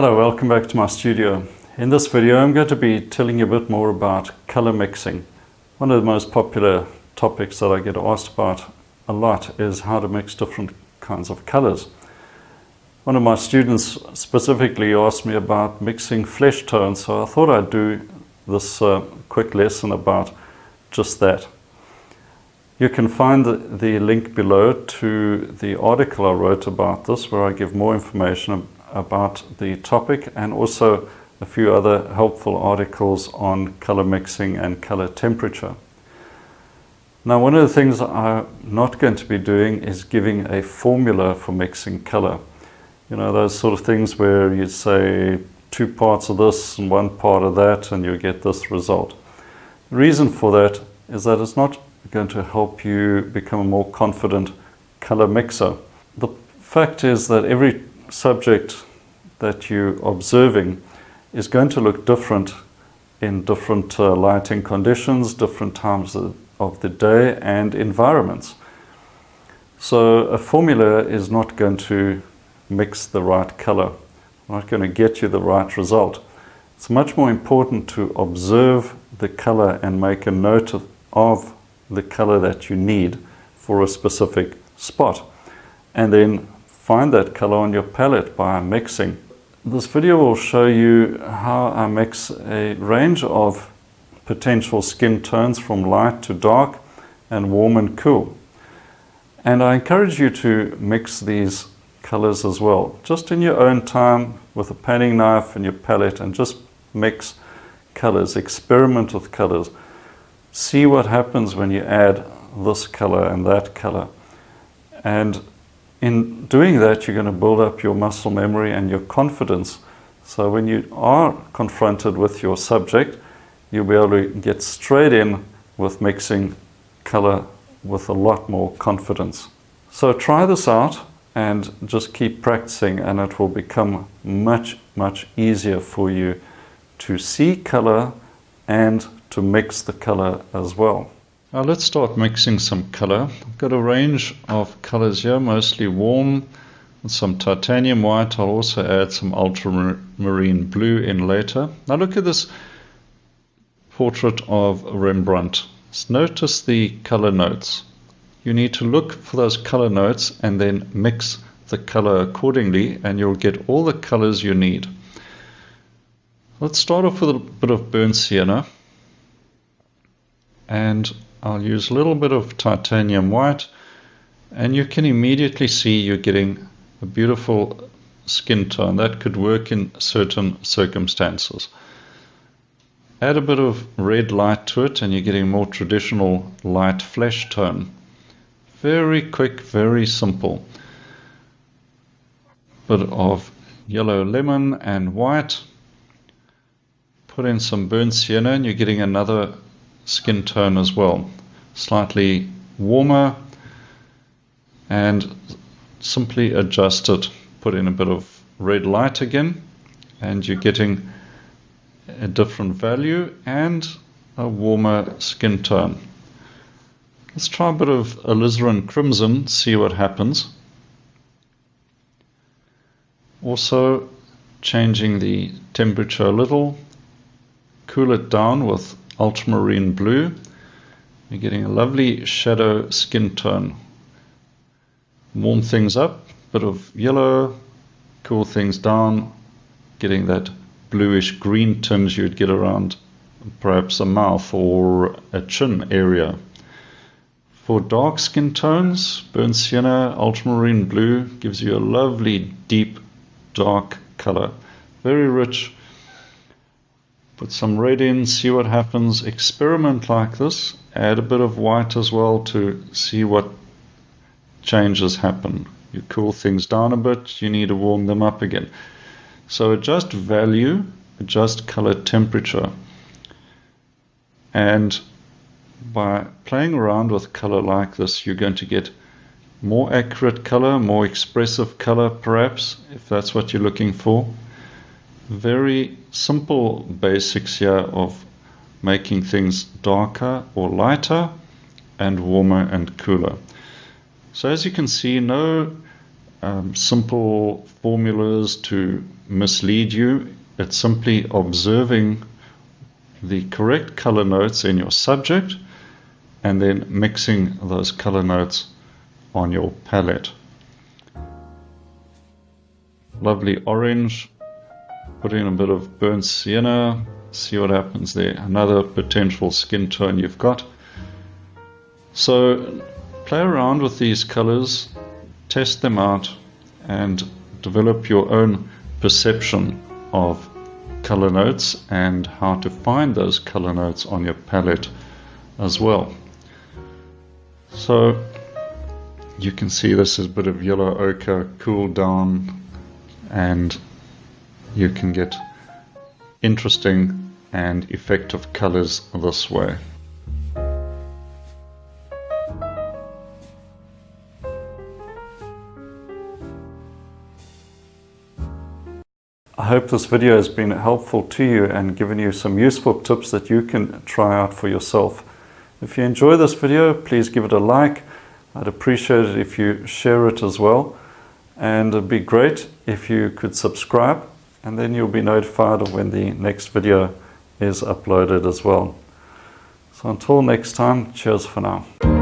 Hello, welcome back to my studio. In this video I'm going to be telling you a bit more about color mixing. One of the most popular topics that I get asked about a lot is how to mix different kinds of colors. One of my students specifically asked me about mixing flesh tones, so I thought I'd do this quick lesson about just that. You can find the link below to the article I wrote about this, where I give more information about the topic and also a few other helpful articles on color mixing and color temperature. Now, one of the things I'm not going to be doing is giving a formula for mixing color. You know, those sort of things where you say 2 parts of this and 1 part of that and you get this result. The reason for that is that it's not going to help you become a more confident color mixer. The fact is that every subject that you're observing is going to look different in different lighting conditions, different times of the day and environments. So a formula is not going to mix the right color, not going to get you the right result. It's much more important to observe the color and make a note of the color that you need for a specific spot, and then find that color on your palette by mixing. This video will show you how I mix a range of potential skin tones from light to dark and warm and cool. And I encourage you to mix these colors as well, just in your own time with a panning knife and your palette, and just mix colors, experiment with colors. See what happens when you add this color and that color. And in doing that, you're going to build up your muscle memory and your confidence. So when you are confronted with your subject, you'll be able to get straight in with mixing color with a lot more confidence. So try this out and just keep practicing, and it will become much easier for you to see color and to mix the color as well. Now let's start mixing some color. I've got a range of colors here, mostly warm, with some titanium white. I'll also add some ultramarine blue in later. Now look at this portrait of Rembrandt. Just notice the color notes. You need to look for those color notes and then mix the color accordingly, and you'll get all the colors you need. Let's start off with a bit of burnt sienna, and I'll use a little bit of titanium white, and you can immediately see you're getting a beautiful skin tone that could work in certain circumstances. Add a bit of red light to it and you're getting more traditional light flesh tone. Very quick, very simple. Bit of yellow lemon and white. Put in some burnt sienna and you're getting another skin tone as well, slightly warmer, and simply adjust it. Put in a bit of red light again and you're getting a different value and a warmer skin tone. Let's try a bit of alizarin crimson, see what happens. Also changing the temperature a little, cool it down with ultramarine blue. You're getting a lovely shadow skin tone. Warm things up, bit of yellow, cool things down, getting that bluish green tinge you'd get around perhaps a mouth or a chin area. For dark skin tones, burnt sienna, ultramarine blue gives you a lovely deep dark color, very rich. Put some red in, see what happens. Experiment like this. Add a bit of white as well to see what changes happen. You cool things down a bit, you need to warm them up again. So adjust value, adjust color temperature. And by playing around with color like this, you're going to get more accurate color, more expressive color perhaps, if that's what you're looking for. Very simple basics here of making things darker or lighter and warmer and cooler. So as you can see, no simple formulas to mislead you. It's simply observing the correct color notes in your subject and then mixing those color notes on your palette. Lovely orange, put in a bit of burnt sienna, see what happens there. Another potential skin tone you've got. So play around with these colors, test them out, and develop your own perception of color notes and how to find those color notes on your palette as well. So you can see this is a bit of yellow ochre cooled down, and you can get interesting and effective colors this way. I hope this video has been helpful to you and given you some useful tips that you can try out for yourself. If you enjoy this video, please give it a like. I'd appreciate it if you share it as well. And it'd be great if you could subscribe, and then you'll be notified of when the next video is uploaded as well. So until next time, cheers for now.